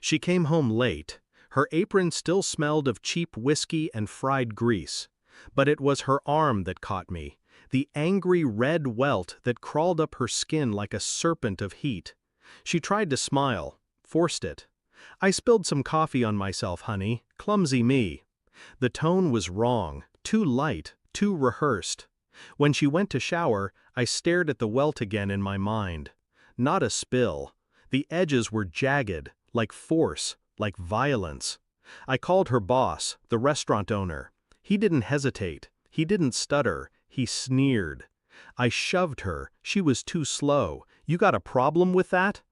She came home late. Her apron still smelled of cheap whiskey and fried grease. But it was her arm that caught me, the angry red welt that crawled up her skin like a serpent of heat. She tried to smile, forced it. "I spilled some coffee on myself, honey. Clumsy me." The tone was wrong, too light, too rehearsed. When she went to shower, I stared at the welt again in my mind. Not a spill. The edges were jagged, like force, like violence. I called her boss, the restaurant owner. He didn't hesitate. He didn't stutter. He sneered. I shoved her. She was too slow. "You got a problem with that?"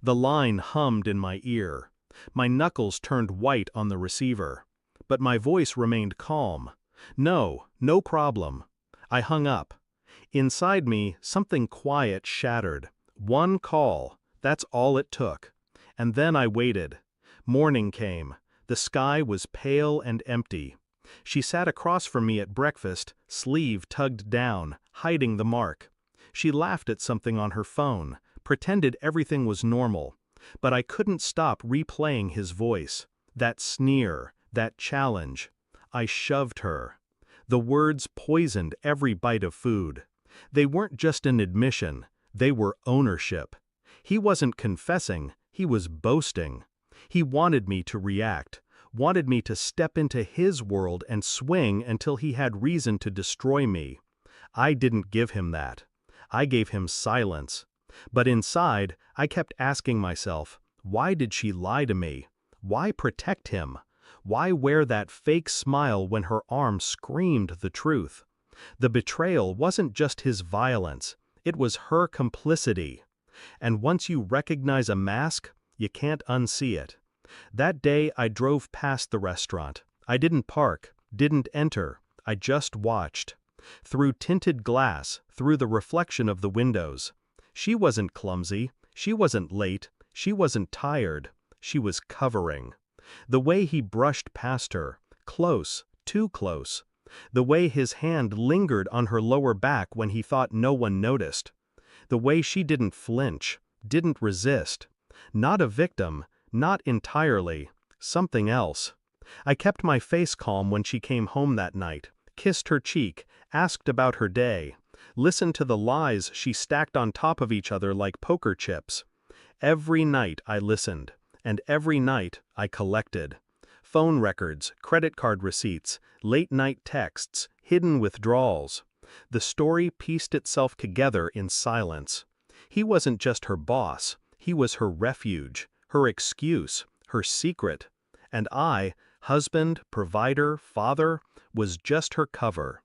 The line hummed in my ear. My knuckles turned white on the receiver. But my voice remained calm. "No, no problem." I hung up. Inside me, something quiet shattered. One call. That's all it took. And then I waited. Morning came. The sky was pale and empty. She sat across from me at breakfast, sleeve tugged down, hiding the mark. She laughed at something on her phone, pretended everything was normal. But I couldn't stop replaying his voice. That sneer, that challenge. I shoved her. The words poisoned every bite of food. They weren't just an admission, they were ownership. He wasn't confessing, he was boasting. He wanted me to react, wanted me to step into his world and swing until he had reason to destroy me. I didn't give him that. I gave him silence. But inside, I kept asking myself, why did she lie to me? Why protect him? Why wear that fake smile when her arm screamed the truth? The betrayal wasn't just his violence, it was her complicity. And once you recognize a mask, you can't unsee it. That day I drove past the restaurant. I didn't park, didn't enter, I just watched. Through tinted glass, through the reflection of the windows. She wasn't clumsy, she wasn't late, she wasn't tired, she was covering. The way he brushed past her, close, too close. The way his hand lingered on her lower back when he thought no one noticed. The way she didn't flinch, didn't resist. Not a victim, not entirely, something else. I kept my face calm when she came home that night, kissed her cheek, asked about her day, listened to the lies she stacked on top of each other like poker chips. Every night I listened, and every night I collected. Phone records, credit card receipts, late-night texts, hidden withdrawals. The story pieced itself together in silence. He wasn't just her boss, he was her refuge, her excuse, her secret. And I, husband, provider, father, was just her cover.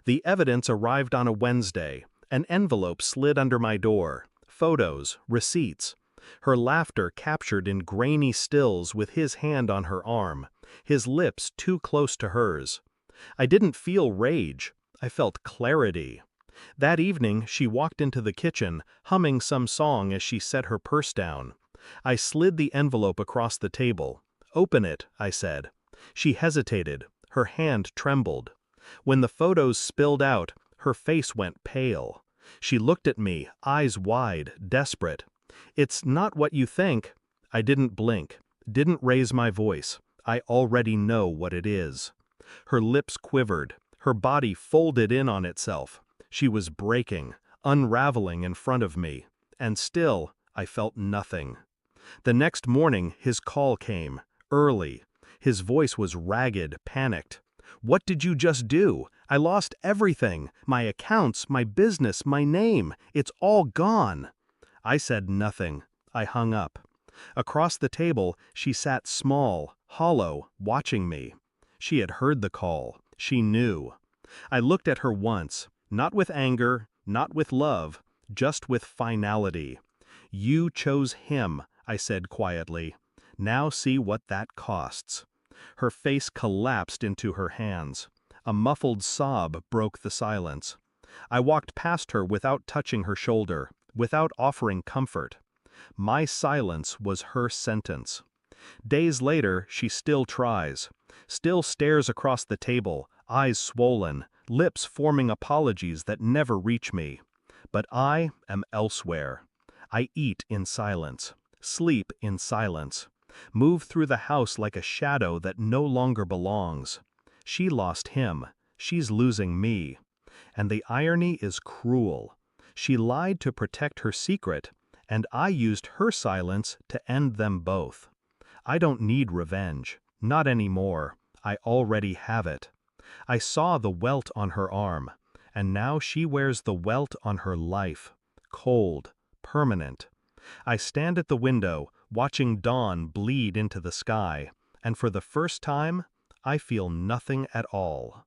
The evidence arrived on a Wednesday. An envelope slid under my door. Photos, receipts. Her laughter captured in grainy stills with his hand on her arm, his lips too close to hers. I didn't feel rage, I felt clarity. That evening she walked into the kitchen, humming some song as she set her purse down. I slid the envelope across the table. "Open it," I said. She hesitated, her hand trembled. When the photos spilled out, her face went pale. She looked at me, eyes wide, desperate. "It's not what you think." I didn't blink, didn't raise my voice. I already know what it is. Her lips quivered, her body folded in on itself. She was breaking, unraveling in front of me. And still, I felt nothing. The next morning, his call came, early. His voice was ragged, panicked. "What did you just do? I lost everything. My accounts, my business, my name. It's all gone." I said nothing. I hung up. Across the table, she sat small, hollow, watching me. She had heard the call. She knew. I looked at her once, not with anger, not with love, just with finality. "You chose him," I said quietly. "Now see what that costs." Her face collapsed into her hands. A muffled sob broke the silence. I walked past her without touching her shoulder, without offering comfort. My silence was her sentence. Days later, she still tries, still stares across the table, eyes swollen, lips forming apologies that never reach me. But I am elsewhere. I eat in silence, sleep in silence. move through the house like a shadow that no longer belongs. She lost him, she's losing me. And the irony is cruel. She lied to protect her secret, and I used her silence to end them both. I don't need revenge, not anymore. I already have it. I saw the welt on her arm, and now she wears the welt on her life. Cold, permanent. I stand at the window, watching dawn bleed into the sky, and for the first time, I feel nothing at all.